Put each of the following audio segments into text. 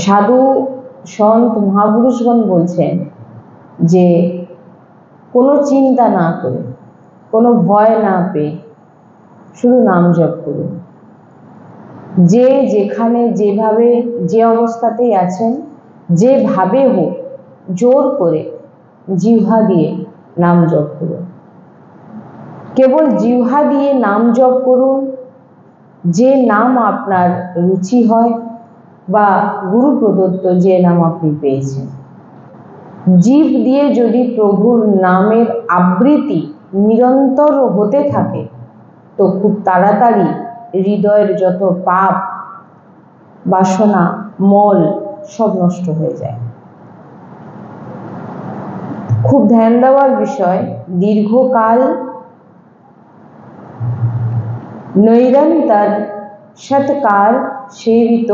সাধু সন্ত মহাপুরুষগণ বলছেন যে কোনো চিন্তা না করে, কোনো ভয় না পেয়ে শুধু নাম জপ করুন। যে যেখানে যেভাবে যে অবস্থাতেই আছেন, যেভাবে হোক জোর করে জিহ্বা দিয়ে নাম জপ করুন। কেবল জিহ্বা দিয়ে নাম জপ করুন, যে নাম আপনার রুচি হয় বা গুরু প্রদত্ত যে নাম আপনি পেয়েছেন। জিভ দিয়ে যদি প্রভুর নামের আবৃত্তি নিরন্তর হতে থাকে তো খুব তাড়াতাড়ি হৃদয়ের যত পাপ বাসনা মল সব নষ্ট হয়ে যায়। খুব ধ্যান দেওয়ার বিষয়, দীর্ঘকাল নৈরন্তর সৎকার সেবিত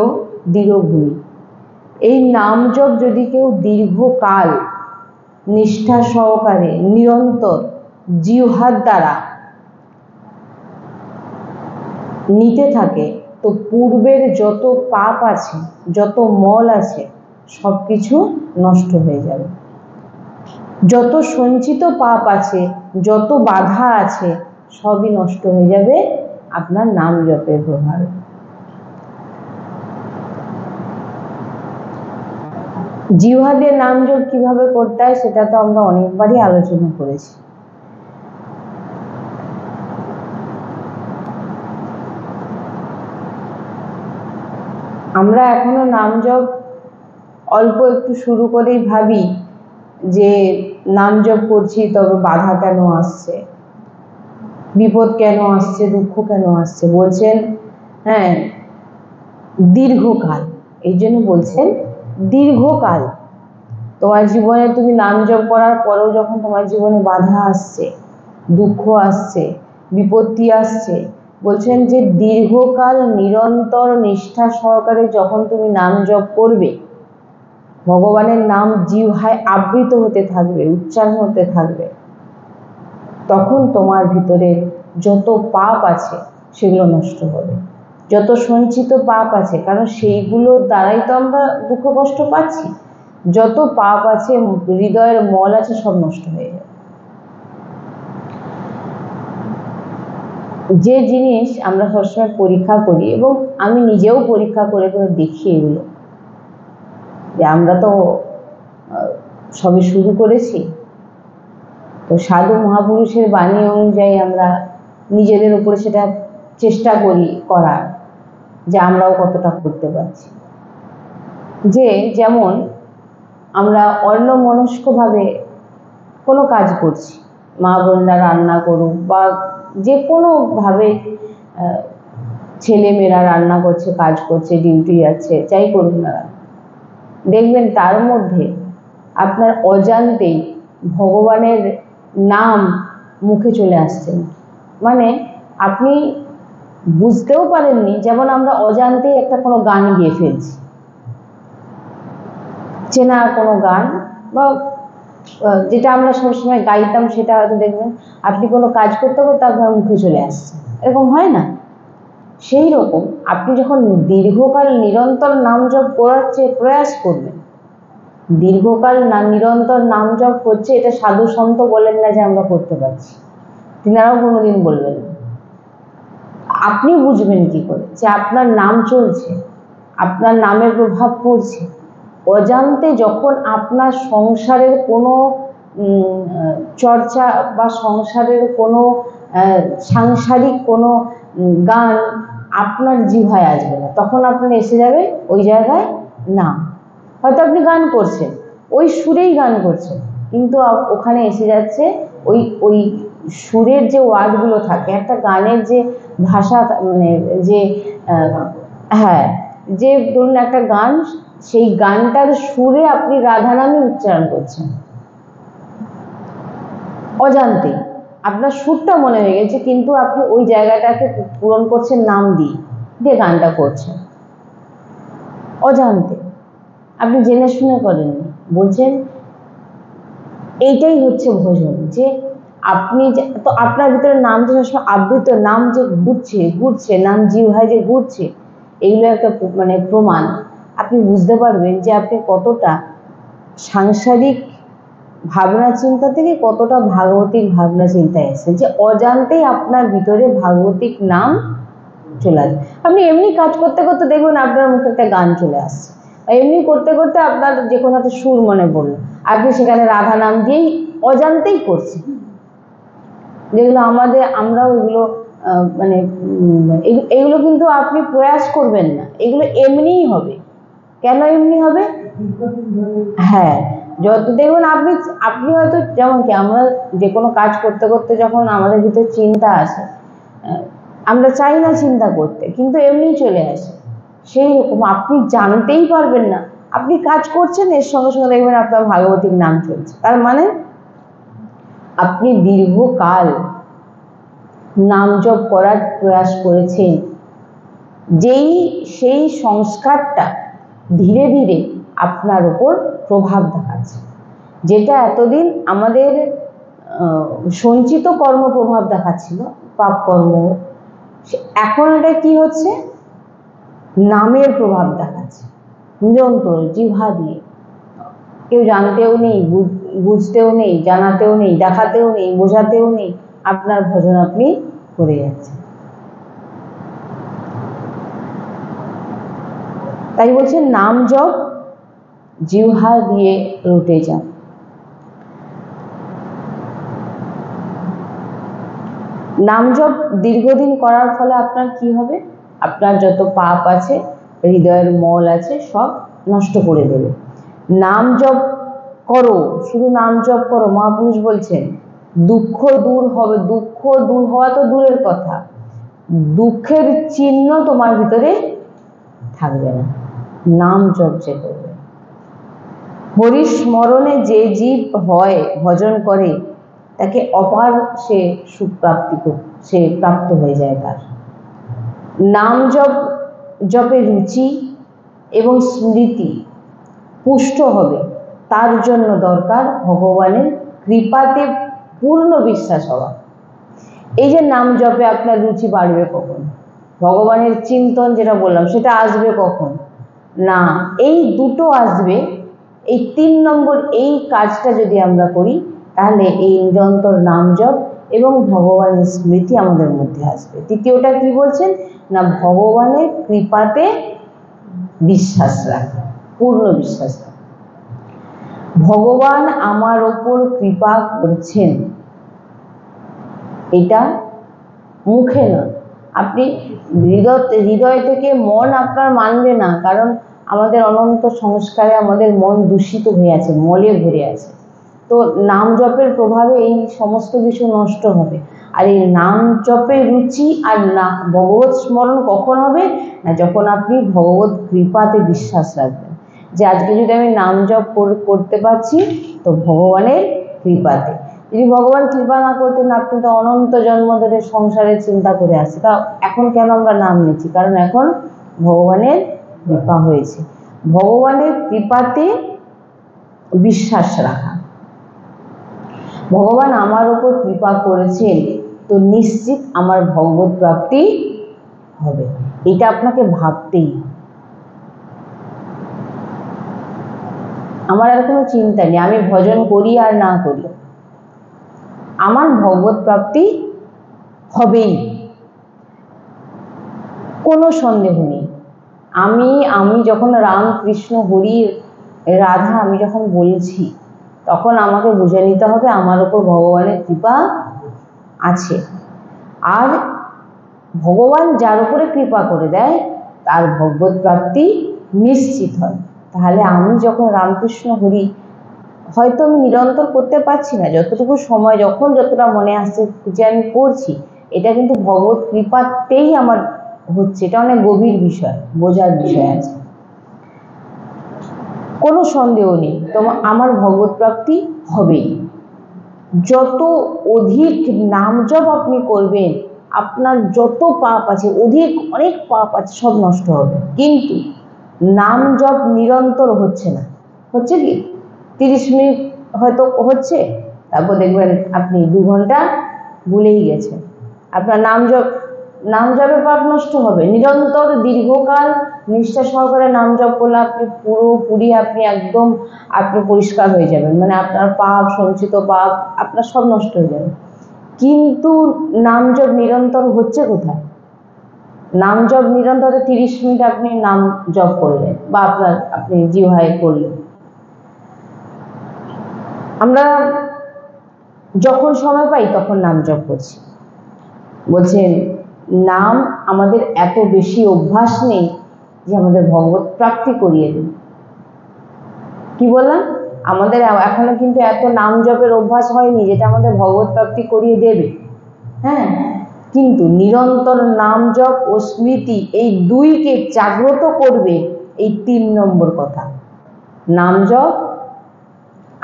দৃঢ়ভূমি। এই নাম জপ যদি কেউ দীর্ঘকাল নিষ্ঠা সহকারে নিরন্তর জিহ্বার দ্বারা নিতে থাকে তো পূর্বের যত পাপ আছে, যত মল আছে সব কিছু নষ্ট হয়ে যাবে। যত সঞ্চিত পাপ আছে, যত বাধা আছে সবই নষ্ট হয়ে যাবে আপনার নাম জপের প্রভাবে। জিহ্বা দিয়ে নাম জপ কিভাবে করতে হয় সেটা তো আমরা অনেকবারই আলোচনা করেছি। আমরা এখনো নাম জপ অল্প একটু শুরু করেই ভাবি যে নাম জপ করছি তবে বাধা কেন আসছে, বিপদ কেন আসছে, দুঃখ কেন আসছে। বলছেন হ্যাঁ দীর্ঘকাল, এই জন্য বলছেন দীর্ঘকাল। তোমার জীবনে তুমি নাম জপ করার পরেও যখন তোমার জীবনে বাধা আসছে, দুঃখ আসছে, বিপত্তি আসছে, বলছেন যে দীর্ঘকাল নিরন্তর নিষ্ঠা সহকারে যখন তুমি নাম জপ করবে, ভগবানের নাম জিহ্বায় আবৃত হতে থাকবে, উচ্চারণ হতে থাকবে, তখন তোমার ভিতরে যত পাপ আছে সেগুলো নষ্ট হবে। যত সঞ্চিত পাপ আছে, কারণ সেইগুলোর দ্বারাই তো আমরা দুঃখ কষ্ট পাচ্ছি, যত পাপ আছে হৃদয়ের মল আছে সব নষ্ট হয়ে যাবে। যে জিনিস আমরা সবসময় পরীক্ষা করি, এবং আমি নিজেও পরীক্ষা করে করে দেখি এগুলো, যে আমরা তো সবে শুরু করেছি, তো সাধু মহাপুরুষের বাণী অনুযায়ী আমরা নিজেদের উপরে সেটা চেষ্টা করি করার, যে আমরাও কতটা করতে পারছি। যে যেমন আমরা অন্যমনস্কভাবে কোনো কাজ করছি, মা বোনরা রান্না করুক বা যে কোনোভাবে ছেলেমেয়েরা রান্না করছে, কাজ করছে, ডিউটি যাচ্ছে, যাই করুক না, দেখবেন তার মধ্যে আপনার অজান্তেই ভগবানের নাম মুখে চলে আসছে। মানে আপনি বুঝতেও পারেননি, যেমন আমরা অজান্তেই একটা কোনো গান গেয়ে ফেলছি, চেনা কোনো গান বা যেটা আমরা সবসময় গাইতাম, সেটা হয়তো দেখবেন আপনি কোনো কাজ করতে করতে আপনার মুখে চলে আসছে, এরকম হয় না? সেই রকম আপনি যখন দীর্ঘকাল নিরন্তর নাম জপ করার প্রয়াস করবেন, দীর্ঘকাল নিরন্তর নাম জপ করছে, এটা সাধু সন্ত বলেন না যে আমরা করতে পারছি, তিনারাও কোনোদিন বলবেন না। আপনি বুঝবেন কি করে যে আপনার নাম চলছে, আপনার নামের প্রভাব পড়ছে? অজান্তে যখন আপনার সংসারের কোনো চর্চা বা সংসারের কোনো সাংসারিক কোনো গান আপনার জিহ্বায় আসবে না, তখন আপনার এসে যাবে ওই জায়গায় নাম। হয়তো আপনি গান করছেন, ওই সুরেই গান করছেন, কিন্তু ওখানে এসে যাচ্ছে ওই ওই সুরের যে ওয়ার্ডগুলো থাকে, একটা গানের যে ভাষা, মানে যে হ্যাঁ, যে ধরুন একটা গান, সেই গানটার সুরে আপনি রাধা নামে উচ্চারণ করছেন, অজান্তে আপনার সুরটা মনে হয়ে গেছে, কিন্তু আপনি ওই জায়গাটাকে পূরণ করছেন নাম দিয়ে, দিয়ে গানটা করছেন অজান্তে, আপনি জেনে শুনে করেননি। বলছেন এইটাই হচ্ছে ভজন, যে আপনি তো আপনার ভিতরে নাম যে সবসময় আবৃত, নাম যে ঘুরছে ঘুরছে, নাম জিহ্বায় যে ঘুরছে, এইগুলো একটা মানে প্রমাণ আপনি বুঝতে পারবেন যে আপনি কতটা সাংসারিক ভাবনা চিন্তা থেকে কতটা ভাগবতিক ভাবনা চিন্তায় এসেছে, যে অজান্তেই আপনার ভিতরে ভাগবতিক নাম চলে আসবে। আপনি এমনি কাজ করতে করতে দেখবেন আপনার মুখে একটা গান চলে আসছে, এমনি করতে করতে আপনার যে কোনো একটা সুর মনে পড়লো, আপনি সেখানে রাধা নাম দিয়েই অজান্তেই করছেন। যেগুলো আমরাও এগুলো মানে এগুলো কিন্তু আপনি প্রয়াস করবেন না, এগুলো এমনিই হবে। কেন এমনি হবে? হ্যাঁ, যত দেখবেন আপনি হয়তো, যেমন কি আমরা যে কোনো কাজ করতে করতে যখন আমাদের ভিতরে চিন্তা আসে, আমরা চাই না চিন্তা করতে, কিন্তু এমনি চলে আসে। সেই রকম আপনি জানতেই পারবেন না, আপনি কাজ করছেন, এর সঙ্গে সঙ্গে দেখবেন আপনার ভাগবতীর নাম চলছে। তার মানে আপনি দীর্ঘকাল নাম জপ করার প্রয়াস করেছেন, সেই সংস্কারটা ধীরে ধীরে আপনার উপর প্রভাব দেখাচ্ছে। যেটা এতদিন আমাদের সঞ্চিত কর্ম প্রভাব দেখাচ্ছিল, পাপ কর্ম, এখন এটা কি হচ্ছে? নামের প্রভাব দেখাচ্ছে নিরন্তর জিহ্বা দিয়ে। কেউ জানতেও নেই, বুঝতেও নেই, জানাতেও নেই, দেখাতেও নেই, বোঝাতেও নেই, আপনার ভজন আপনি করে যাচ্ছেন। তাই বলছে নাম জপ জিহ্বা দিয়ে রটে যান। নাম জপ দীর্ঘদিন করার ফলে আপনার কি হবে? আপনার যত পাপ আছে, হৃদয়ের মল আছে, সব নষ্ট করে দেবে। নাম জপ করো, শুধু নাম জপ করো, মহাপুরুষ বলছেন দুঃখ দূর হবে। দুঃখ দূর হওয়া তো দূরের কথা, দুঃখের চিহ্ন তোমার ভিতরে থাকবে না নাম জপ যে করবে। হরি স্মরণে যে জীব হয়, ভজন করে, তাকে অপার সে সুখ সে প্রাপ্ত হয়ে যায়। তার নাম জপে রুচি এবং স্মৃতি পুষ্ট হবে, তার জন্য দরকার ভগবানের কৃপাতে পূর্ণ বিশ্বাস হওয়া। এই যে নাম জপে আপনার রুচি বাড়বে কখন? ভগবানের চিন্তন যেটা বললাম সেটা আসবে কখন? না, এই দুটো আসবে, এই 3 নম্বর এই কাজটা যদি আমরা করি, তাহলে এই নিরন্তর নাম জপ এবং ভগবানের স্মৃতি আমাদের মধ্যে আসবে। তৃতীয়টা কি বলছেন? না, ভগবানের কৃপাতে বিশ্বাস রাখা, পূর্ণ বিশ্বাস রাখা। ভগবান আমার ওপর কৃপা করছেন, এটা মুখে না, আপনি হৃদয় থেকে মন আপনার মানবে না, কারণ আমাদের অনন্ত সংস্কারে আমাদের মন দূষিত হয়ে আছে, মলে ভরে আছে। তো নাম জপের প্রভাবে এই সমস্ত কিছু নষ্ট হবে। আর এই নাম জপের রুচি আর না ভগবত স্মরণ কখন হবে? না, যখন আপনি ভগবত কৃপাতে বিশ্বাস রাখবেন, যে আজকে যদি আমি নাম জপ করতে পারছি তো ভগবানের কৃপাতে। যদি ভগবান কৃপা না করতেন, আপনি তো অনন্ত জন্ম ধরে সংসারের চিন্তা করে আসছে। তা এখন কেন আমরা নাম নিচ্ছি? কারণ এখন ভগবানের কৃপা হয়েছে। ভগবানের কৃপাতে বিশ্বাস রাখা, ভগবান আমার উপর কৃপা করেছেন তো নিশ্চিত আমার ভগবত প্রাপ্তি হবে, এটা আপনাকে ভাবতেই। আমার আর কোনো চিন্তা নেই, আমি ভজন করি আর না করি, আমার ভগবত প্রাপ্তি হবেই, কোনো সন্দেহ নেই। আমি যখন রাম কৃষ্ণ হরি রাধা আমি যখন বলছি, তখন আমাকে বুঝে নিতে হবে আমার উপর ভগবানের কৃপা আছে। আর ভগবান যার উপরে কৃপা করে দেয় তার ভগবত প্রাপ্তি নিশ্চিত হয়। তাহলে আমি যখন রামকৃষ্ণ হরি, হয়তো আমি নিরন্তর করতে পারছি না, যতটুকু সময় যখন যতটা মনে আসছে যে আমি করছি, এটা কিন্তু ভগবত কৃপাতেই আমার হচ্ছে। এটা অনেক গভীর বিষয়, বোঝার বিষয় আছে, কোনো সন্দেহ নেই। আমার ভগবত প্রাপ্তি হবেই। যত অধিক নাম জপ আপনি করবেন, আপনার যত পাপ আছে, অনেক পাপ আছে, সব নষ্ট হবে। কিন্তু নাম জপ নিরন্তর হচ্ছে না, হচ্ছে কি 30 মিনিট হয়তো হচ্ছে, তারপর দেখবেন আপনি 2 ঘন্টা ভুলেই গেছেন। আপনার নাম জপ নাম জপে পাপ নষ্ট হবে। নিরন্তর দীর্ঘকাল নিষ্ঠা সহকারে নাম জপ করলে আপনি পুরোপুরি আপনি পরিষ্কার হয়ে যাবেন, মানে আপনার পাপ, সঞ্চিত পাপ আপনার সব নষ্ট হয়ে যাবে। কিন্তু নাম জপ নিরন্তর হচ্ছে কোথায়? নাম জপ নিরন্তর 30 মিনিট আপনি নাম জপ করলেন বা আপনি জিহ্বায় করলেন। আমরা যখন সময় পাই তখন নাম জপ করছি। বলছেন নাম আমাদের এত বেশি অভ্যাস নেই যে আমাদের ভগবত প্রাপ্তি করিয়ে দেবে। কি বললাম? আমাদের এখনো কিন্তু এত নাম জপের অভ্যাস হয়নি যেটা আমাদের ভগবত প্রাপ্তি করিয়ে দেবে। হ্যাঁ, কিন্তু নিরন্তর নাম জপ ও স্মৃতি এই দুইকে জাগ্রত করবে এই 3 নম্বর কথা। নাম জপ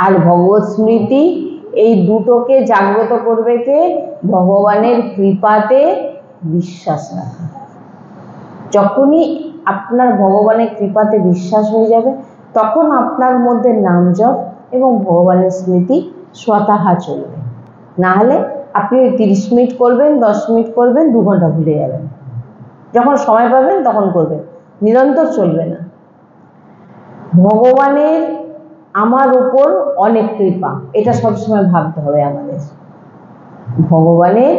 আর ভগবত স্মৃতি এই দুটোকে জাগ্রত করবে কে? ভগবানের কৃপাতে বিশ্বাস রাখা। যখনই আপনার ভগবানের কৃপাতে বিশ্বাস হয়ে যাবে তখন আপনার মধ্যে নাম জপ এবং ভগবানের স্মৃতি স্বতঃ চলবে। না হলে আপনি 30 মিনিট করবেন, 10 মিনিট করবেন, 2 ঘন্টা ভুলে যাবেন। যখন সময় পাবেন তখন করবেন, নিরন্তর চলবে না। ভগবানের আমার উপর অনেক কৃপা, এটা সবসময় ভাবতে হবে আমাদের। ভগবানের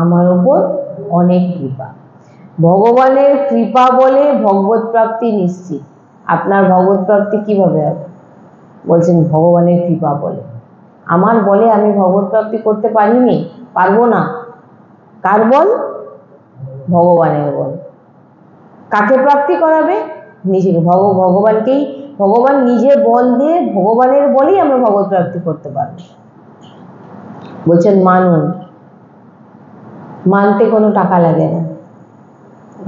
আমার উপর অনেক কৃপা। ভগবানের কৃপা বলে ভগবত প্রাপ্তি নিশ্চিত। আপনার ভগবত প্রাপ্তি কিভাবে হবে? বলছেন ভগবানের কৃপা বলে। আমার বলে আমি ভগবত প্রাপ্তি করতে পারিনি, পারবো না। কার বল? ভগবানের বল। কাকে প্রাপ্তি করাবে? নিজেকে। ভগবানকেই। ভগবান নিজে বল দিয়ে, ভগবানের বলেই আমরা ভগবত প্রাপ্তি করতে পারবো। বলছেন মানুন, মানতে কোনো টাকা লাগে না।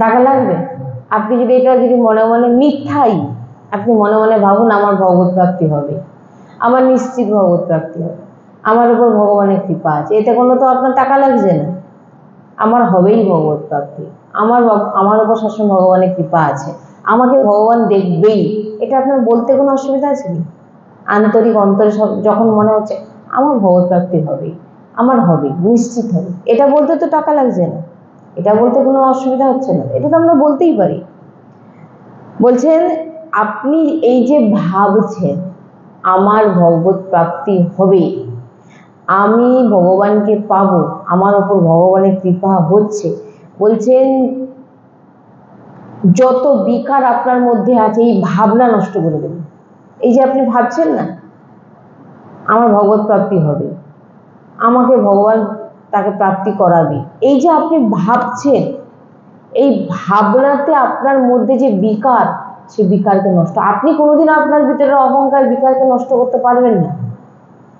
টাকা লাগবে? আপনি যদি এটা মনে মনে মিথ্যাই আপনি মনে মনে ভাবুন আমার ভগবত প্রাপ্তি হবে, আমার নিশ্চিত ভগবত প্রাপ্তি হবে, আমার উপর ভগবানের কৃপা আছে, এতে কোনো তো আপনার টাকা লাগছে না, আমার হবেই ভগবত প্রাপ্তি, আমার উপর সবসময় ভগবানের কৃপা আছে, আমাকে ভগবান দেখবেই, এটা আপনার বলতে কোনো অসুবিধা আছে কি? আন্তরিক অন্তরে যখন মনে হচ্ছে আমার ভগবত প্রাপ্তি হবেই, আমার হবে, নিশ্চিত হবে, এটা বলতে তো টাকা লাগছে না, এটা বলতে কোনো অসুবিধা হচ্ছে না, এটা তো আমরা বলতেই পারি। বলছেন আপনি এই যে ভাবছেন আমার ভগবত প্রাপ্তি হবে, আমি ভগবানকে পাবো, আমার ওপর ভগবানের কৃপা হচ্ছে, বলছেন যত বিকার আপনার মধ্যে আছে এই ভাবনা নষ্ট করে দেবে। এই যে আপনি ভাবছেন না আমার ভগবত প্রাপ্তি হবে, আমাকে ভগবান তাকে প্রাপ্তি করাবে, এই যে আপনি ভাবছেন, এই ভাবনাতে আপনার মধ্যে যে বিকার, সে বিকারকে নষ্ট, আপনি কোনোদিন আপনার ভিতরে অহংকার বিকারকে নষ্ট করতে পারবেন না।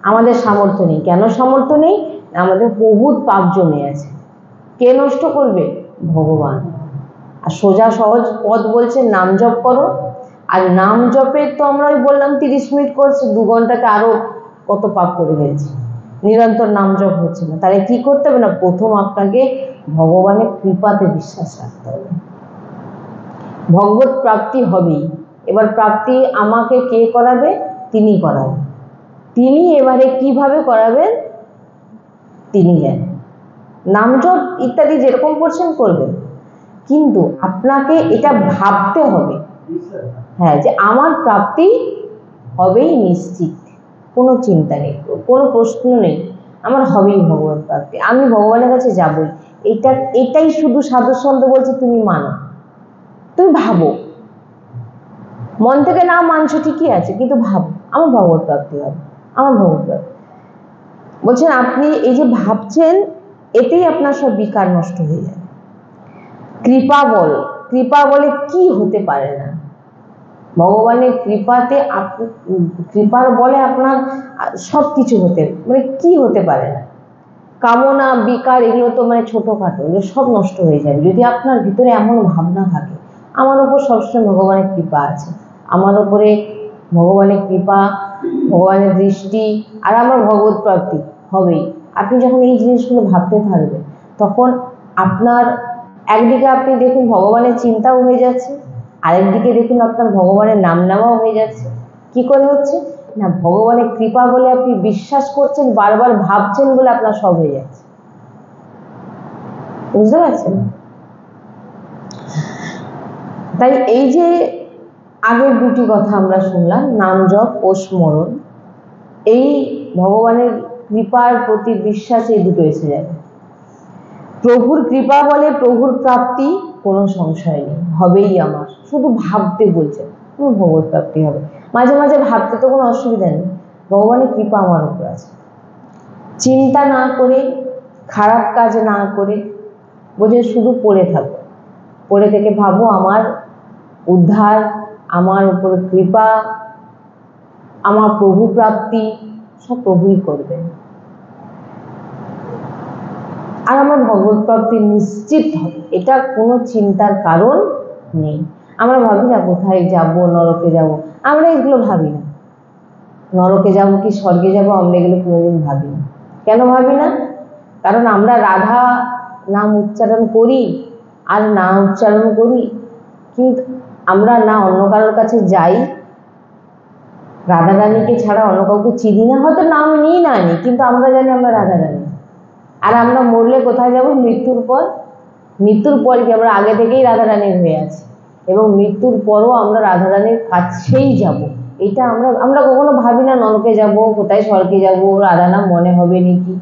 আমাদের সামর্থ্য নেই। কেন সামর্থ্য নেই? আমাদের বহুত পাপ জমে আছে। কে নষ্ট করবে? ভগবান। আর সোজা সহজ পথ বলছে নাম জপ করো। আর নাম জপে তো আমরা ওই বললাম 30 মিনিট করছি, 2 ঘন্টাতে আরো কত পাপ করে ফেলছি, নিরন্তর নাম জপ হচ্ছে না। তাহলে কি করতে হবে? না, প্রথম আপনাকে ভগবানের কৃপাতে বিশ্বাস রাখতে হবে। ভগবত প্রাপ্তি হবেই। এবার প্রাপ্তি আমাকে কে করাবে? তিনি করাবেন। তিনি এবারে কিভাবে করাবেন তিনি জানেন। নাম জপ ইত্যাদি যেরকম করছেন করবেন, কিন্তু আপনাকে এটা ভাবতে হবে, হ্যাঁ, যে আমার প্রাপ্তি হবেই নিশ্চিত, কোনো চিন্তা নেই, কোনো প্রশ্ন নেই, আমার হবেই ভগবান প্রাপ্তি, আমি ভগবানের কাছে যাবই। এটাই শুধু সাধু সন্ত বলছে তুমি মানো, তুমি ভাবো, মন থেকে না মানছো ঠিকই আছে, কিন্তু ভাবো আমার ভগবত প্রাপ্তি হবে, আমার ভগবত প্রাপ্তি। বলছেন আপনি এই যে ভাবছেন এতেই আপনার সব বিকার নষ্ট হয়ে যায়। কৃপা বলে কি হতে পারে না? ভগবানের কৃপাতে কৃপার বলে আপনার সব কিছু কি হতে পারে না? কামনা বিকার এগুলো তো ছোটখাটো, এগুলো সব নষ্ট হয়ে যাবে যদি আপনার ভিতরে এমন ভাবনা থাকে আমার উপর সবসময় ভগবানের কৃপা আছে, আমার উপরে ভগবানের কৃপা, ভগবানের দৃষ্টি, আর আমার ভগবত প্রাপ্তি হবেই। আপনি যখন এই জিনিসগুলো ভাবতে থাকবেন তখন আপনার একদিকে আপনি দেখুন ভগবানের চিন্তাও হয়ে যাচ্ছে, আরেকদিকে দেখুন আপনার ভগবানের নাম নেওয়াও হয়ে যাচ্ছে। কি করে হচ্ছে? না, ভগবানের কৃপা বলে আপনি বিশ্বাস করছেন, বারবার ভাবছেন বলে আপনার সব হয়ে যাচ্ছে। বুঝতে পারছেন? তাই এই যে আগের দুটি কথা আমরা শুনলাম, নাম জপ ও স্মরণ, এই ভগবানের কৃপার প্রতি বিশ্বাস, এই দুটো এসে যাবে। প্রভুর কৃপা বলে প্রভুর প্রাপ্তি, কোনো সংশয় নেই, হবেই আমার। শুধু ভাবতে বলছে ভগবত প্রাপ্তি হবে, মাঝে মাঝে ভাবতে তো কোনো অসুবিধা নেই, ভগবানের কৃপা আমার উপর আছে। চিন্তা না করে, খারাপ কাজ না করে, বোঝে শুধু পড়ে থাকো, পড়ে থেকে ভাবো আমার উদ্ধার, আমার উপর কৃপা, আমার প্রভু প্রাপ্তি, সব প্রভুই করবেন, আর আমার ভগবত প্রাপ্তি নিশ্চিত হবে, এটা কোনো চিন্তার কারণ নেই। আমরা ভাবি না কোথায় যাব, নরকে যাব, আমরা এগুলো ভাবি না। নরকে যাব কি স্বর্গে যাব, আমরা এগুলো কোনোদিন ভাবি না। কেন ভাবি না? কারণ আমরা রাধা নাম উচ্চারণ করি আর না উচ্চারণ করি, কিন্তু আমরা না অন্য কারোর কাছে যাই, রাধা রানীকে ছাড়া অন্য কাউকে চিনি না, হয়তো নাম নিই না নি, কিন্তু আমরা জানি আমরা রাধা রানী। আর আমরা মরলে কোথায় যাব? মৃত্যুর পর। মৃত্যুর পর কি আমরা আগে থেকেই রাধা রানীর হয়ে আছি, এবং মৃত্যুর পরও আমরা রাধা রানীর কাছেই যাব। এটা আমরা কখনো ভাবি না নরকে যাব, কোথায় স্বর্গে যাব, রাধা নাম মনে হবে নাকি।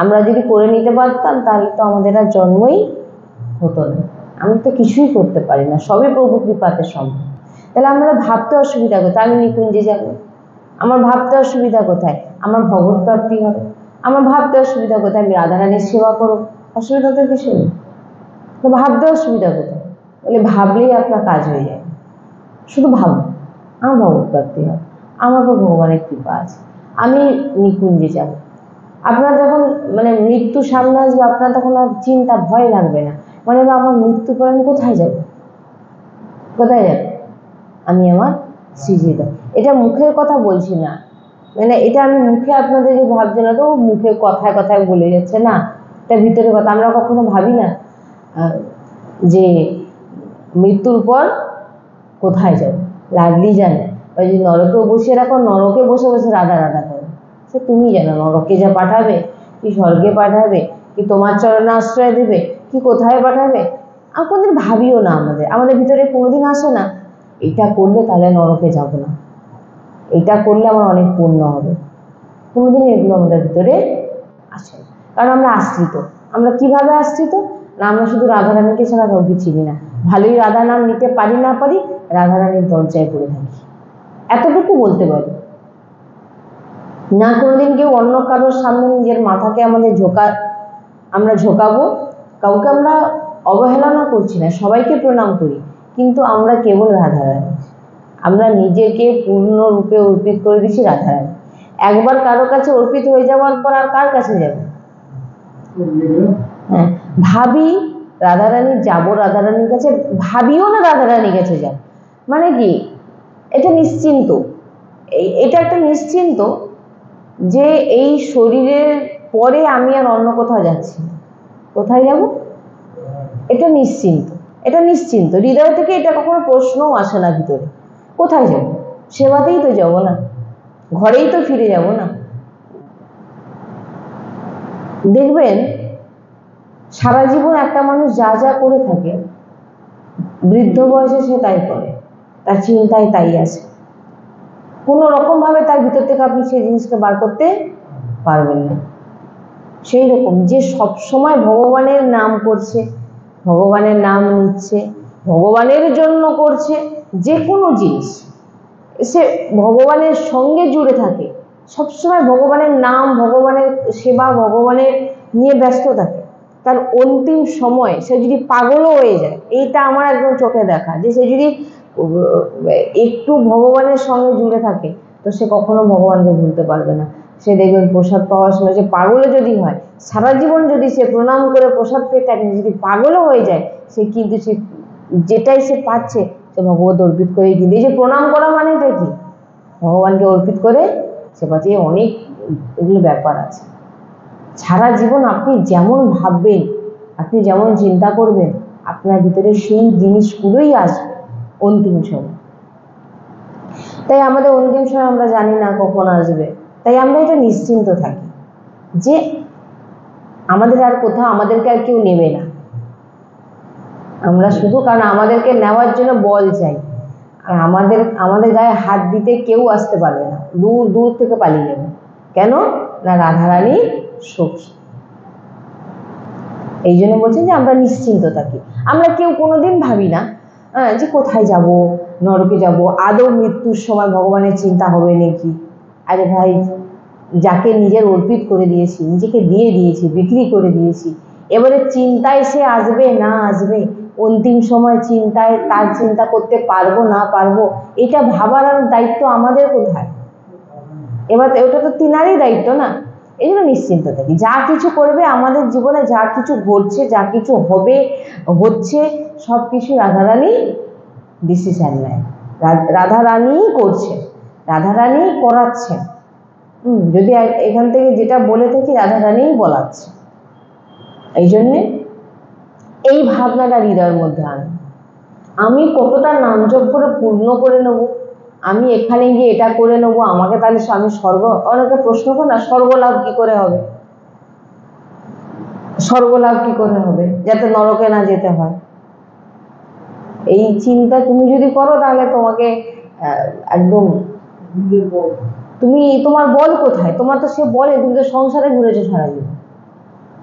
আমরা যদি করে নিতে পারতাম তাহলে তো আমাদের আর জন্মই হতো না। আমরা তো কিছুই করতে পারি না, সবই প্রভু কৃপাতে সম্ভব। তাহলে আমরা ভাবতে অসুবিধা কোথায়? আমি নিকুঞ্জে যাব, আমার ভাবতে অসুবিধা কোথায়? আমার ভগবত প্রাপ্তি হবে। আমার ভাবতে অসুবিধা কোথায়? আমি রাধারানীর সেবা করো, অসুবিধা তো কিছু নেই। তো ভাবতে অসুবিধা কোথায়? বলে ভাবলেই আপনার কাজ হয়ে যায়। শুধু ভাবো আমার ভগবত প্রাপ্তি হবে, আমার তো ভগবানের কৃপা আছে, আমি নিকুঞ্জে যাব। আপনার যখন মৃত্যু সামনে আসবে, আপনার তখন আর চিন্তা ভয় লাগবে না। আমার মৃত্যু পর আমি কোথায় যাব? কোথায় যাব? আমি আমার শ্রীজিতে। এটা মুখের কথা বলছি না, এটা আমি মুখে আপনাদেরকে ভাবছি না, তো মুখে কথায় কথায় বলে যাচ্ছে না, এটা ভিতরের কথা। আমরা কখনো ভাবি না যে মৃত্যুর পর কোথায় যাব? লাগলি জানে, ওই যে নরকেও বসিয়ে রাখো, নরকে বসে বসে রাধা রাধা করো, সে তুমি জানো নরকে যা পাঠাবে, কি স্বর্গে পাঠাবে, কি তোমার চরণে আশ্রয় দেবে, কি কোথায় পাঠাবে। আর কোনোদিন ভাবিও না, আমাদের ভিতরে কোনোদিন আসে না এটা করলে তাহলে নরকে যাব না, এটা করলে আমার অনেক পুণ্য হবে। কোনোদিন এগুলো আমাদের ভিতরে আসে না, কারণ আমরা আশ্রিত। আমরা কিভাবে আশ্রিত? না, আমরা শুধু রাধারানীকে ছাড়া কাউকে চিনি না। ভালোই রাধা নাম নিতে পারি না পারি, রাধারানীর দরজায় পড়ে থাকি, এতটুকু বলতে পারি না। কোনোদিন কেউ অন্য কারোর সামনে নিজের মাথাকে আমরা ঝোঁকাবো, কাউকে আমরা অবহেলনা করছি না, সবাইকে প্রণাম করি, কিন্তু আমরা কেবল রাধারানী। আমরা নিজেকে পূর্ণরূপে অর্পিত করে দিচ্ছি রাধারানী। একবার কারো কাছে অর্পিত হয়ে যাওয়ার পর আর কার কাছে যাবে? হ্যাঁ, ভাবি রাধারানীর যাবো, রাধারানীর কাছে ভাবিও না রাধারানীর কাছে যাব, কি এটা নিশ্চিন্ত, এটা একটা নিশ্চিন্ত যে এই শরীরের পরে আমি আর অন্য কোথাও যাচ্ছি না। কোথায় যাব? এটা নিশ্চিন্ত, এটা নিশ্চিন্ত হৃদয় থেকে। এটা কখনো প্রশ্নও আসে না ভিতরে, কোথায় যাব? সেবাতেই তো যাব না, ঘরেই তো ফিরে যাব না। দেখবেন সারা জীবন একটা মানুষ যা যা করে থাকে, বৃদ্ধ বয়সে সে তাই করে, তার চিন্তায় তাই আছে। কোনো রকম ভাবে তার ভিতর থেকে আপনি সেই জিনিসটা বার করতে পারবেন না। সেই রকম যে সব সময় ভগবানের নাম করছে, ভগবানের নাম নিচ্ছে, ভগবানের জন্য করছে, যে কোনো জিনিস সে ভগবানের সঙ্গে জুড়ে থাকে, সবসময় ভগবানের নাম, ভগবানের সেবা, ভগবানের নিয়ে ব্যস্ত থাকে, তার অন্তিম সময় সে যদি পাগলও হয়ে যায়, এইটা আমার একদম চোখে দেখা, যে সে যদি একটু ভগবানের সঙ্গে জুড়ে থাকে তো সে কখনো ভগবানকে ভুলতে পারবে না। সে দেখবেন প্রসাদ পাওয়ার সময় যে পাগলও যদি হয়, সারা জীবন যদি সে প্রণাম করে প্রসাদ পেয়ে থাকে, যদি পাগলও হয়ে যায়, সে কিন্তু সে যেটাই সে পাচ্ছে সে ভগবত অর্পিত করেই কিন্তু। এই যে প্রণাম করা মানেটা কি? ভগবানকে অর্পিত করে সে পাচ্ছে। অনেক এগুলো ব্যাপার আছে। সারা জীবন আপনি যেমন ভাববেন, আপনি যেমন চিন্তা করবেন, আপনার ভিতরে সেই জিনিসগুলোই আসবে অন্তিম সময়। তাই আমাদের অন্তিম সময় আমরা জানি না কখন আসবে, তাই আমরা এটা নিশ্চিন্ত থাকি যে আমাদের আর কোথাও, আমাদেরকে আর কেউ নেবে না, আমরা শুধু, কারণ আমাদেরকে নেওয়ার জন্য বল চাই, আর আমাদের গায়ে হাত দিতে কেউ আসতে পারবে না, দূর দূর থেকে পালিয়ে যাবে। কেন না? রাধারানী সখী। এই জন্য বলছেন যে আমরা নিশ্চিন্ত থাকি। আমরা কেউ কোনোদিন ভাবি না যে কোথায় যাব, নরকে যাব, আদৌ মৃত্যুর সময় ভগবানের চিন্তা হবে নাকি। আরে ভাই, যাকে নিজের অর্পিত করে দিয়েছি, নিজেকে দিয়ে দিয়েছি, বিক্রি করে দিয়েছি, এবারে চিন্তায় সে আসবে না আসবে, অন্তিম সময় চিন্তায় তার চিন্তা করতে পারবো না পারবো, এটা ভাবার আর দায়িত্ব আমাদের কোথায়? এবার ওটা তো তিনারই দায়িত্ব না। এই জন্য নিশ্চিন্ত থাকি, যা কিছু করবে আমাদের জীবনে, যা কিছু ঘটছে, যা কিছু হবে হচ্ছে, সব কিছু রাধারানী ডিসিশন নেয়, রাধারানী করছে, রাধারানী করাচ্ছে। যদি এখান থেকে যেটা বলে থাকি, রাধারানীই বলাচ্ছে। এই জন্যে এই ভাবনাটা হৃদয়ের মধ্যে আনে, আমি কতটা নাম জপ করে পূর্ণ করে নেব, আমি এখানে গিয়ে এটা করে নেবো, আমাকে তাহলে আমি স্বর্গ, অনেকে প্রশ্ন করে না, স্বর্গলাভ কি করে হবে, স্বর্গলাভ কি করে হবে যাতে নরকে না যেতে হয়। এই চিন্তা তুমি যদি করো তাহলে তোমাকে একদম, তুমি তোমার বল কোথায়? তোমার তো সে বলে, তুমি তো সংসারে ঘুরেছো সারাদিন।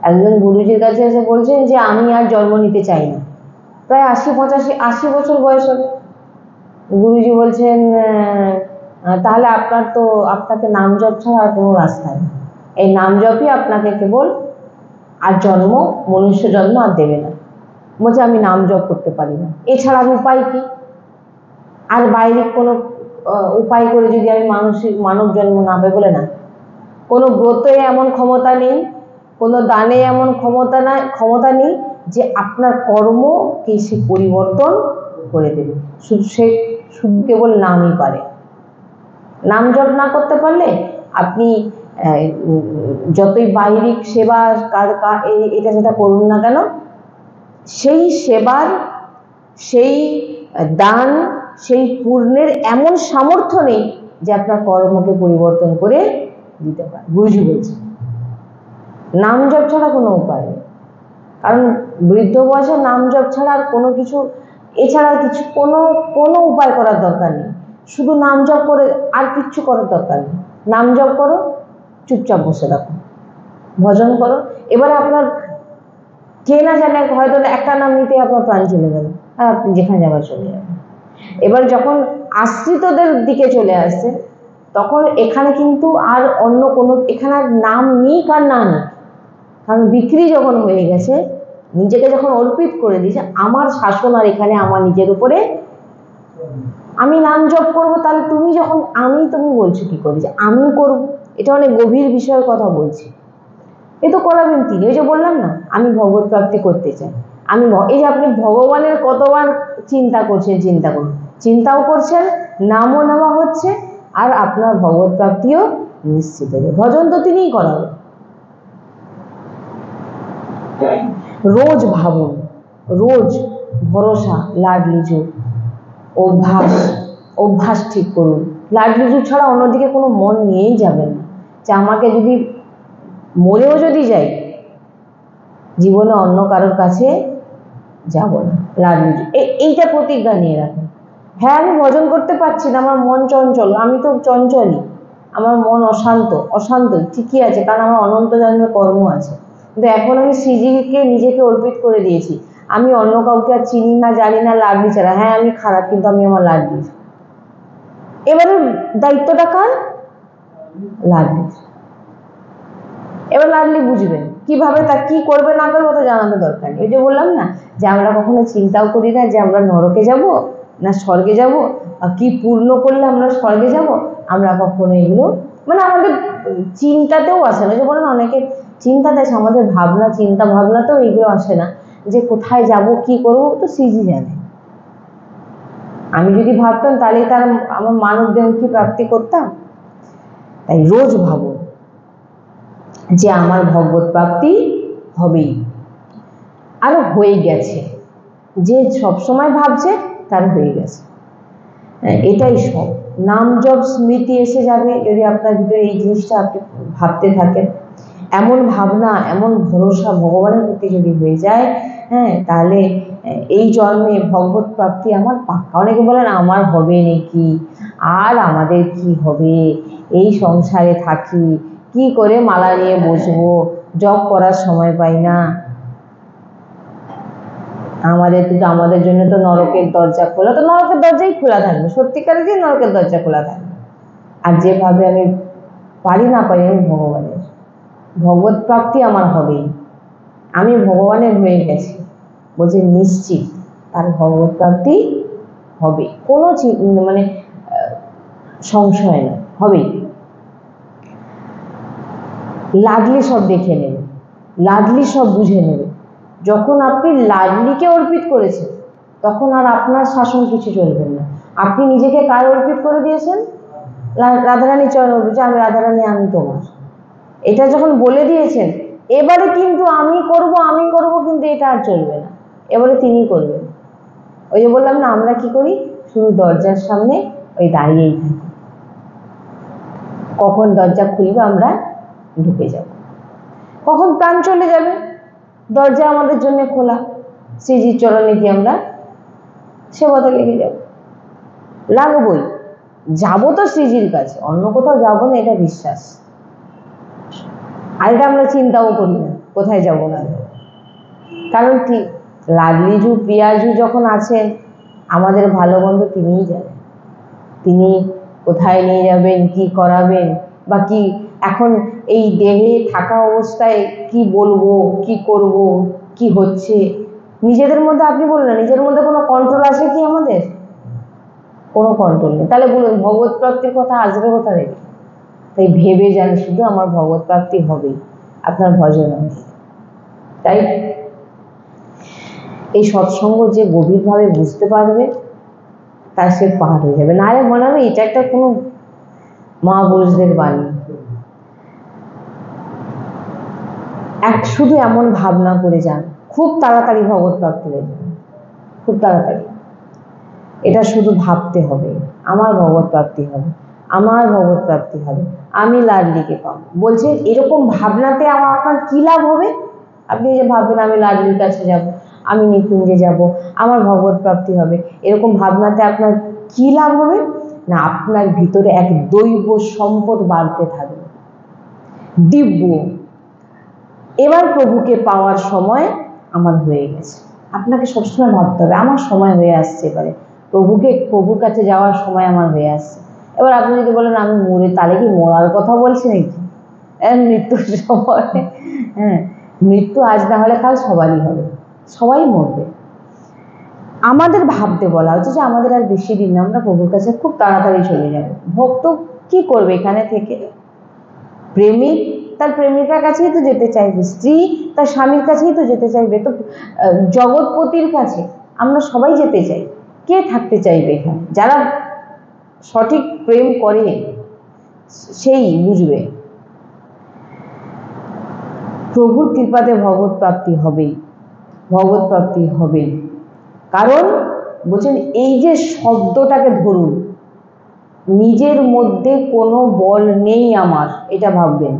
একজন গুরুজির কাছে এসে বলছেন যে আমি আর জন্ম নিতে চাই না, প্রায় 80 বছর বয়স হবে। গুরুজি বলছেন তাহলে আপনাকে নাম জপ ছাড়া আর কোনো রাস্তা নেই, এই নাম জপই আপনাকে কেবল আর মনুষ্য জন্ম আর দেবে না। বলছে আমি নাম জপ করতে পারি না, এছাড়া উপায় কি? আর বাইরে কোনো উপায় করে যদি আমি মানব জন্ম না পাই, বলে না, কোনো ব্রতে এমন ক্ষমতা নেই, কোনো দানে এমন ক্ষমতা নেই যে আপনার কর্মকে সে পরিবর্তন করে দেবে। শুধু কেবল নামই পারে। নাম জপ না করতে পারলে আপনি যতই বাহিরিক সেবা এটা সেটা করুন না কেন, সেই সেবার, সেই দান, সেই পূর্ণের এমন সামর্থ্য নেই যে আপনার কর্মকে পরিবর্তন করে দিতে পারে। গুরুজি বলছে নাম জপ ছাড়া কোনো উপায় নেই, কারণ বৃদ্ধ বয়সে নাম জপ ছাড়া আর কোনো কিছু, এছাড়া কিছু কোনো উপায় করার দরকার নেই। শুধু নাম জপ করে, আর কিচ্ছু করার দরকার নেই। নাম জপ করো, চুপচাপ বসে রাখো, ভজন করো। এবারে আপনার কে না জানে, হয়তো একটা নাম নিতে আপনার প্রাণ চলে গেল, আর আপনি যেখানে যাবার চলে যাবেন। এবার যখন আশ্রিতদের দিকে চলে আসছে, তখন এখানে কিন্তু আর অন্য কোনো, এখানে আর নাম নিক আর না নিক, কারণ বিক্রি যখন হয়ে গেছে, নিজেকে যখন অর্পিত করে দিয়েছে, আমার শাসন আর এখানে আমার নিজের উপরে। আমি নাম জপ করবো, তাহলে তুমি যখন তুমি বলছো কি করে যে আমি করব? এটা অনেক গভীর বিষয়ের কথা বলছি। এ তো করাবেন তিনি, ওই যে বললাম না, আমি ভগবত প্রাপ্তি করতে চাই, এই যে আপনি ভগবানের কতবার চিন্তা করছেন, চিন্তাও করছেন, নামও নেওয়া হচ্ছে, আর আপনার ভগবত প্রাপ্তিও নিশ্চিত হবে। ভজন তো তিনিই করাবেন। রোজ ভাবুন, রোজ ভরসা, লাডলিজু, অভ্যাস ঠিক করুন। লাডলিজু ছাড়া অন্যদিকে কোনো মন নিয়েই যাবেন না, যে আমাকে যদি মরেও যদি যাই, জীবনে অন্য কারোর কাছে যাব না। লাডলিজু, এইটা প্রতিজ্ঞা নিয়ে রাখুন। হ্যাঁ, আমি ভজন করতে পারছি না, আমার মন চঞ্চল, আমি তো চঞ্চলই, আমার মন অশান্ত ঠিকই আছে, কারণ আমার অনন্ত জন্মের কর্ম আছে, কিন্তু এখন আমি শ্রীজিকে নিজেকে অর্পিত করে দিয়েছি। আমি অন্য কাউকে আর চিনি না, জানি না, লাডলি ছাড়া। হ্যাঁ, আমি খারাপ, কিন্তু আমি আমার লাডলি। এবারে দায়িত্বটা কার? লাডলি। এবার লাডলি বুঝবেন কিভাবে, তা কি করবে না করবে তো জানাতে দরকার নেই। ওই যে বললাম না, যে আমরা কখনো চিন্তাও করি না যে আমরা নরকে যাব না স্বর্গে যাব, কি পূর্ণ করলে আমরা স্বর্গে যাব, আমরা কখনো এগুলো মানে আমাদের চিন্তাতেও আসে না। যে বলেন অনেকে চিন্তাতে আসে, আমাদের চিন্তা ভাবনাতেও এগুলো আসে না, যে কোথায় যাব, কি করবো, তো সিজি জানে। আমি যদি ভাবতাম তাহলে তার আমার মানব দেহ কি প্রাপ্তি করতাম। তাই রোজ ভাবো যে আমার ভগবত প্রাপ্তি হবেই, আর হয়ে গেছে। যে সব সময় ভাবছে তার হয়ে গেছে, এটাই সব। নাম জপ স্মৃতি এসে যাবে যদি আপনার ভিতরে এই জিনিসটা আপনি ভাবতে থাকেন। এমন ভাবনা, এমন ভরসা ভগবানের প্রতি যদি হয়ে যায়, হ্যাঁ, তাহলে এই জন্মে ভগবত প্রাপ্তি আমার পাক্কা। অনেকে বলেন আমার হবে নাকি, আর আমাদের কি হবে, এই সংসারে থাকি, কি করে মালা নিয়ে বসবো, জব করার সময় পাই না। আমাদের জন্য তো নরকের দরজা খোলা, তো নরকের দরজাই খোলা থাকবে, সত্যিকারের যে নরকের দরজা খোলা থাকবে। আর যেভাবে আমি পারি না পারি, আমি ভগবানের, ভগবত প্রাপ্তি আমার হবেই, আমি ভগবানের হয়ে গেছি, বলছে নিশ্চিত তার ভগবত প্রাপ্তি হবে, কোনো মানে সংশয় নেই, হবেই। লাডলি সব দেখে নেবে, লাডলি সব বুঝে নেবে। যখন আপনি লাডলিকে অর্পিত করেছেন, তখন আর আপনার শাসন কিছু চলবে না। আপনি নিজেকে কার অর্পিত করে দিয়েছেন? রাধারানী চরণ অর্পিত, আমি রাধারানী, আমি তোমার, এটা যখন বলে দিয়েছেন, এবারে কিন্তু আমি করব, কিন্তু এটা আর চলবে না, এবারে তিনি করবেন। ওই যে বললাম না, আমরা কি করি, শুধু দরজার সামনে ওই দাঁড়িয়েই থাকি, কখন দরজা খুলবে আমরা ঢুকে যাব, কখন প্রাণ চলে যাবে, দরজা আমাদের জন্য খোলা, শ্রীজির চরণে গিয়ে আমরা সেবাতে লেগে যাব, লাগবই, যাবো তো শ্রীজির কাছে, অন্য কোথাও যাবো না, এটা বিশ্বাস। আর এটা আমরা চিন্তাও করি না কোথায় যাব না, কারণ কি, লাডলিজু প্রিয়াজু যখন আছেন, আমাদের ভালো বন্ধু তিনিই জানেন, তিনি কোথায় নিয়ে যাবেন, কি করাবেন, বা কি এখন এই দেহে থাকা অবস্থায় কি বলবো, কি করব, কি হচ্ছে, নিজেদের মধ্যে আপনি বলুন না, নিজের মধ্যে কোনো কন্ট্রোল আছে কি আমাদের? কোনো কন্ট্রোল নেই। তাহলে বলুন ভগবত প্রাপ্তির কথা আসবে কোথা থেকে? তাই ভেবে যান শুধু আমার ভগবত প্রাপ্তি হবেই, আপনার ভজন হবে। তাই এই সৎসঙ্গ যে গভীরভাবে বুঝতে পারবে, তার সে পার হয়ে যাবে। না, মনে হবে এটা একটা কোনো মহাপুরুষদের বাণী, শুধু এমন ভাবনা করে যান, খুব তাড়াতাড়ি ভগবত প্রাপ্তি হয়ে যাবে, খুব তাড়াতাড়ি। এটা শুধু ভাবতে হবে, আমার ভগবত প্রাপ্তি হবে, আমার ভগবত প্রাপ্তি হবে, আমি লাডলিকে পাবো। বলছে এরকম ভাবনাতে আপনার কি লাভ হবে? আপনি যে ভাববেন আমি লাডলির কাছে যাব, আমি নিকুঞ্জে যাব, আমার ভগবত প্রাপ্তি হবে, এরকম ভাবনাতে আপনার কি লাভ হবে? না, আপনার ভিতরে এক দৈব সম্পদ বাড়তে থাকবে, দিব্য। এবার প্রভুকে পাওয়ার সময় আমার হয়ে গেছে। আপনাকে সবসময় ভাবতে হবে আমার সময় হয়ে আসছে, এবারে প্রভুর কাছে যাওয়ার সময় আমার হয়ে আসছে। এবার আপনি যদি বলেন আমি মরে, তাহলে কি মরার কথা বলছি নাকি? মৃত্যুর সময়, হ্যাঁ, মৃত্যু আজ না হলে কাল সবারই হবে, সবাই মরবে। আমাদের ভাবতে বলা হচ্ছে যে আমাদের আর বেশি দিন না, আমরা প্রভুর কাছে খুব তাড়াতাড়ি চলে যাব। ভক্ত কি করবে এখানে থেকে? প্রেমিক তার প্রেমিকার কাছেই তো যেতে চাইবে, স্ত্রী তার স্বামীর কাছেই তো যেতে চাইবে, তো জগৎপতির কাছে আমরা সবাই যেতে চাই। কে থাকতে চাইবে এখানে? যারা সঠিক প্রেম করে সেই বুঝবে। প্রভুর কৃপাতে ভগবত প্রাপ্তি হবেই, ভগবত প্রাপ্তি হবেই। কারণ বলছেন এই যে শব্দটাকে ধরুন, নিজের মধ্যে কোনো বল নেই আমার, এটা ভাববেন,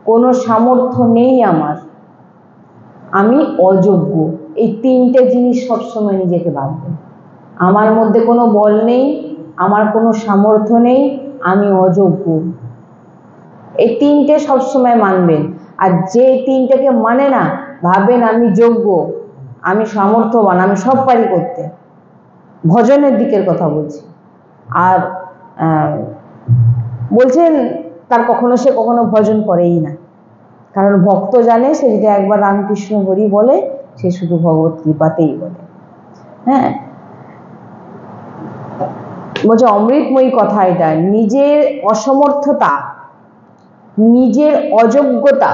কোনো সামর্থ্য নেই আমার, আমি অযোগ্য, এই তিনটে জিনিস সবসময় নিজেকে ভাববেন। আমার মধ্যে কোনো বল নেই, আমার কোনো সামর্থ্য নেই, আমি অযোগ্য, এই তিনটে সবসময় মানবেন। আর যে তিনটেকে মানে না, ভাববেন আমি যোগ্য, আমি সামর্থ্যবান, আমি সব পারি করতে। ভজনের দিকের কথা বলছি। আর বলছেন তার সে কখনো ভজন করেই না, কারণ ভক্ত জানে সে যদি একবার রামকৃষ্ণ হরি বলে, সে শুধু ভগবত কৃপাতেই বলে। হ্যাঁ, বলছে অমৃতময়ী কথা এটা, নিজের অসমর্থতা, নিজের অযোগ্যতা,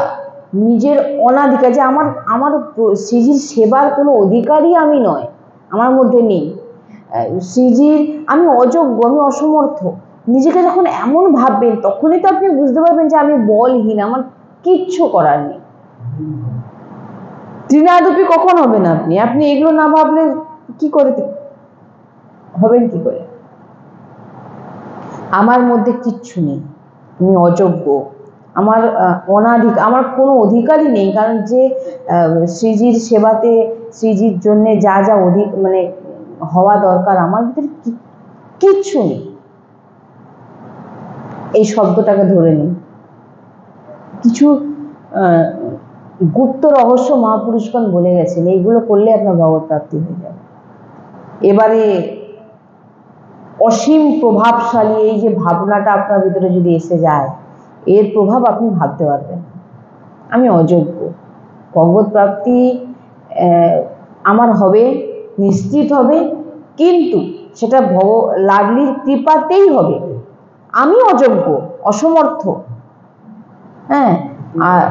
নিজের অনাধিকার, যে আমার শ্রীজির সেবার কোনো অধিকারই আমি নয়, আমার মধ্যে নেই, শ্রীজির আমি অযোগ্য, আমি অসমর্থ, নিজেকে যখন এমন ভাববেন, তখনই তো আপনি বুঝতে পারবেন যে আমি বলহীন, আমার কিচ্ছু করার নেই। তৃণাদপি কখন হবেন আপনি এগুলো না ভাবলে কি করে হবেন? কি করে? আমার মধ্যে কিচ্ছু নেই, আমি অযোগ্য, আমার অনাধিকার, আমার কোনো অধিকারই নেই। কারণ যে শ্রীজির সেবাতে, শ্রীজির জন্যে যা যা মানে হওয়া দরকার, আমার ভিতরে কিচ্ছু নেই। এই শব্দটাকে ধরে নিন। কিছু গুপ্ত রহস্য মহাপুরুষগণ বলে গেছেন, এইগুলো করলে আপনার ভগবত প্রাপ্তি হয়ে যাবে। এবারে অসীম প্রভাবশালী এই যে ভাবনাটা আপনার ভিতরে যদি এসে যায়, এর প্রভাব আপনি ভাবতে পারবেন। আমি অযোগ্য, ভগবত প্রাপ্তি আমার হবে, নিশ্চিত হবে, কিন্তু সেটা লাডলির কৃপাতেই হবে। আমি অযোগ্য, অসমর্থ, হ্যাঁ, আর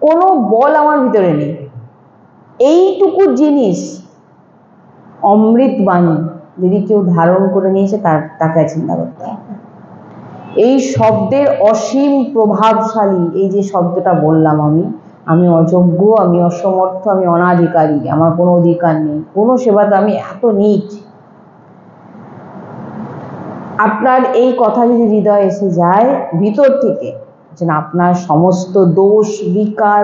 কোনো বল আমার ভিতরে নেই। এইটুকু জিনিস অমৃত বাণী যদি কেউ ধারণ করে নিয়েছে, তাকে চিন্তা করতে হবে। এই শব্দের অসীম প্রভাবশালী, এই যে শব্দটা বললাম, আমি অযোগ্য, আমি অসমর্থ, আমি অনাধিকারী, আমার কোনো অধিকার নেই, কোনো সেবাতে আমি এত নীচ। আপনার এই কথা যদি হৃদয়ে এসে যায় ভিতর থেকে, যে আপনার সমস্ত দোষ বিকার,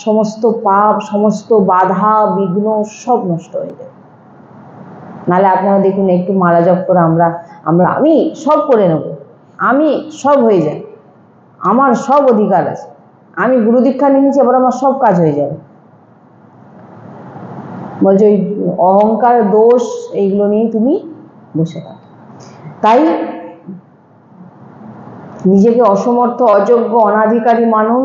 সমস্ত পাপ, সমস্ত বাধা বিঘ্ন সব নষ্ট হয়ে যাবে। নাহলে আপনারা দেখুন, একটু মালা জপ করে আমি সব করে নেব, আমি সব হয়ে যায়, আমার সব অধিকার আছে, আমি গুরু দীক্ষা নিয়ে নিচ্ছি, এবার আমার সব কাজ হয়ে যাবে। বলছে ওই অহংকার, দোষ, এইগুলো নিয়ে তুমি বসে থাকো। তাই নিজেকে অসমর্থ, অযোগ্য, অনাধিকারী মানুন।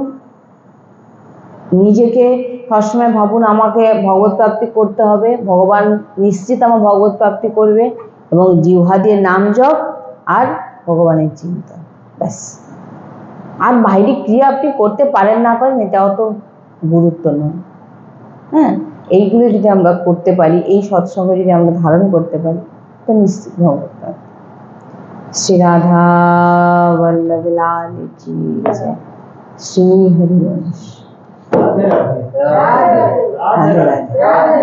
নিজেকে সবসময় ভাবুন, আমাকে ভগবত প্রাপ্তি করতে হবে, ভগবান নিশ্চিত আমার ভগবত প্রাপ্তি করবে, এবং জিহ্বা দিয়ে নাম জপ আর ভগবানের চিন্তা, ব্যাস। আর বাহিরিক ক্রিয়া আপনি করতে পারেন না পারেন, এটাও তো গুরুত্ব নয়। হ্যাঁ, এইগুলো যদি আমরা করতে পারি, এই সৎসঙ্গ যদি আমরা ধারণ করতে পারি, তো নিশ্চিত ভগবত প্রাপ্তি। শ্রী রাধা বল্লভ লাল কি জয়। শ্রী হরিবংশ।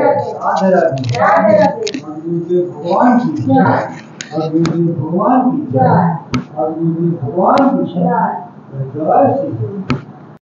राधे राधे भगवान की जय, भगवान की जय, भगवान की जय, जय श्री